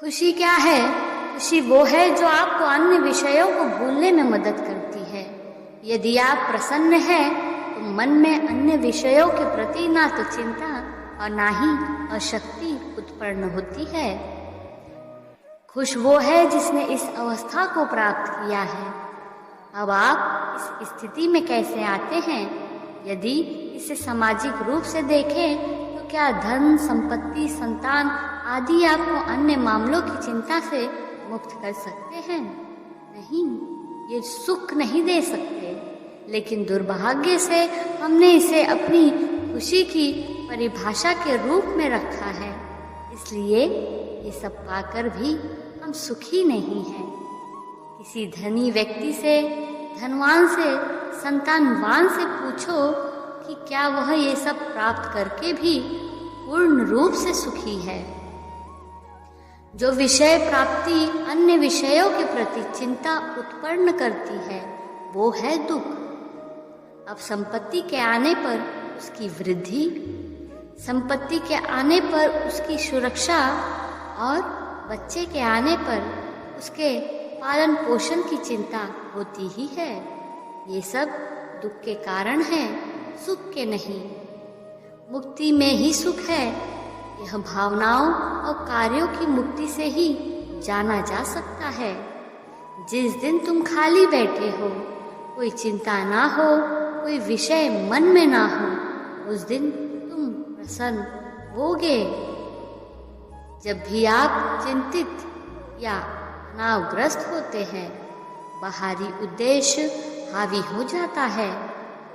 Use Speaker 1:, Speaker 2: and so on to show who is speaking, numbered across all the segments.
Speaker 1: खुशी क्या है? खुशी वो है जो आपको अन्य विषयों को भूलने में मदद करती है। यदि आप प्रसन्न हैं तो मन में अन्य विषयों के प्रति ना तो चिंता और ना ही अशक्ति उत्पन्न होती है। खुश वो है जिसने इस अवस्था को प्राप्त किया है। अब आप इस स्थिति में कैसे आते हैं? यदि इसे सामाजिक रूप से देखें तो क्या धन, संपत्ति, संतान आदि आपको अन्य मामलों की चिंता से मुक्त कर सकते हैं? नहीं, ये सुख नहीं दे सकते। लेकिन दुर्भाग्य से हमने इसे अपनी खुशी की परिभाषा के रूप में रखा है, इसलिए ये सब पाकर भी हम सुखी नहीं हैं। किसी धनी व्यक्ति से, धनवान से, संतानवान से पूछो कि क्या वह ये सब प्राप्त करके भी पूर्ण रूप से सुखी है। जो विषय प्राप्ति अन्य विषयों के प्रति चिंता उत्पन्न करती है वो है दुख। अब संपत्ति के आने पर उसकी वृद्धि, संपत्ति के आने पर उसकी सुरक्षा और बच्चे के आने पर उसके पालन पोषण की चिंता होती ही है। ये सब दुख के कारण है, सुख के नहीं। मुक्ति में ही सुख है। यह भावनाओं और कार्यों की मुक्ति से ही जाना जा सकता है। जिस दिन तुम खाली बैठे हो, कोई चिंता ना हो, कोई विषय मन में ना हो, उस दिन तुम प्रसन्न होगे। जब भी आप चिंतित या तनावग्रस्त होते हैं, बाहरी उद्देश्य हावी हो जाता है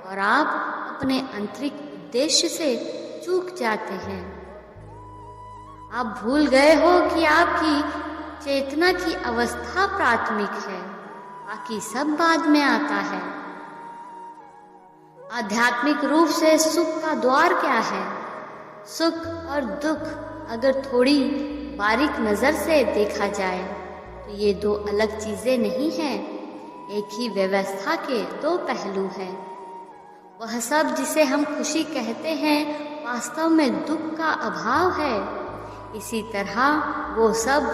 Speaker 1: और आप अपने आंतरिक उद्देश्य से चूक जाते हैं। आप भूल गए हो कि आपकी चेतना की अवस्था प्राथमिक है, बाकी सब बाद में आता है। आध्यात्मिक रूप से सुख का द्वार क्या है? सुख और दुख अगर थोड़ी बारीक नजर से देखा जाए तो ये दो अलग चीजें नहीं हैं, एक ही व्यवस्था के दो पहलू हैं। वह सब जिसे हम खुशी कहते हैं वास्तव में दुख का अभाव है। इसी तरह वो सब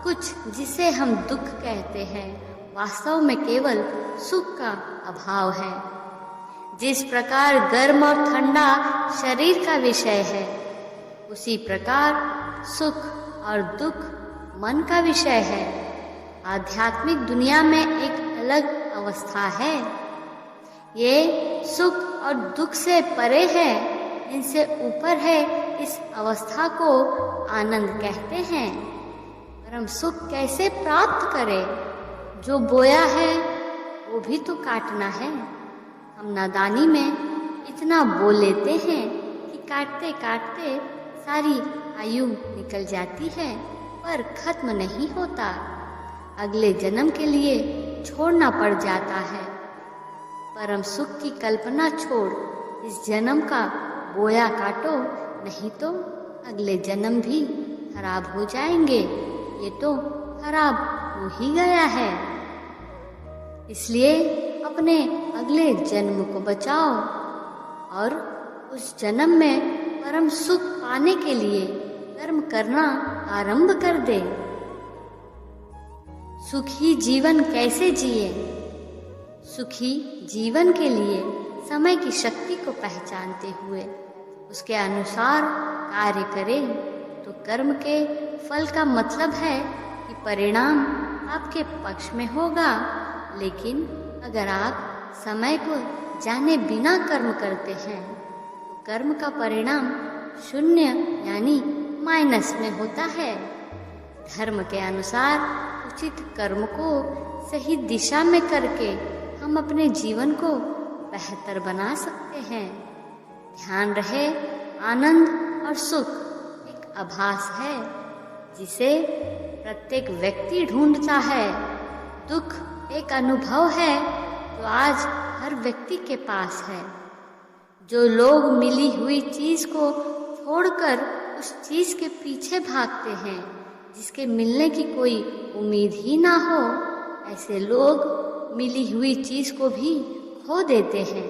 Speaker 1: कुछ जिसे हम दुख कहते हैं वास्तव में केवल सुख का अभाव है। जिस प्रकार गर्म और ठंडा शरीर का विषय है, उसी प्रकार सुख और दुख मन का विषय है। आध्यात्मिक दुनिया में एक अलग अवस्था है। ये सुख और दुख से परे है, इनसे ऊपर है। इस अवस्था को आनंद कहते हैं। पर हम सुख कैसे प्राप्त करें? जो बोया है वो भी तो काटना है। हम नादानी में इतना बो लेते हैं कि काटते काटते सारी आयु निकल जाती है, पर खत्म नहीं होता। अगले जन्म के लिए छोड़ना पड़ जाता है। परम सुख की कल्पना छोड़ इस जन्म का बोया काटो, नहीं तो अगले जन्म भी खराब हो जाएंगे। ये तो खराब हो ही गया है। इसलिए अपने अगले जन्म को बचाओ और उस जन्म में परम सुख पाने के लिए कर्म करना आरंभ कर दे। सुखी जीवन कैसे जिए? सुखी जीवन के लिए समय की शक्ति को पहचानते हुए उसके अनुसार कार्य करें तो कर्म के फल का मतलब है कि परिणाम आपके पक्ष में होगा। लेकिन अगर आप समय को जाने बिना कर्म करते हैं तो कर्म का परिणाम शून्य यानी माइनस में होता है। धर्म के अनुसार उचित कर्म को सही दिशा में करके हम अपने जीवन को बेहतर बना सकते हैं। ध्यान रहे, आनंद और सुख एक आभास है जिसे प्रत्येक व्यक्ति ढूंढता है। दुख एक अनुभव है जो आज हर व्यक्ति के पास है। जो लोग मिली हुई चीज को छोड़कर उस चीज के पीछे भागते हैं जिसके मिलने की कोई उम्मीद ही ना हो, ऐसे लोग मिली हुई चीज को भी खो देते हैं।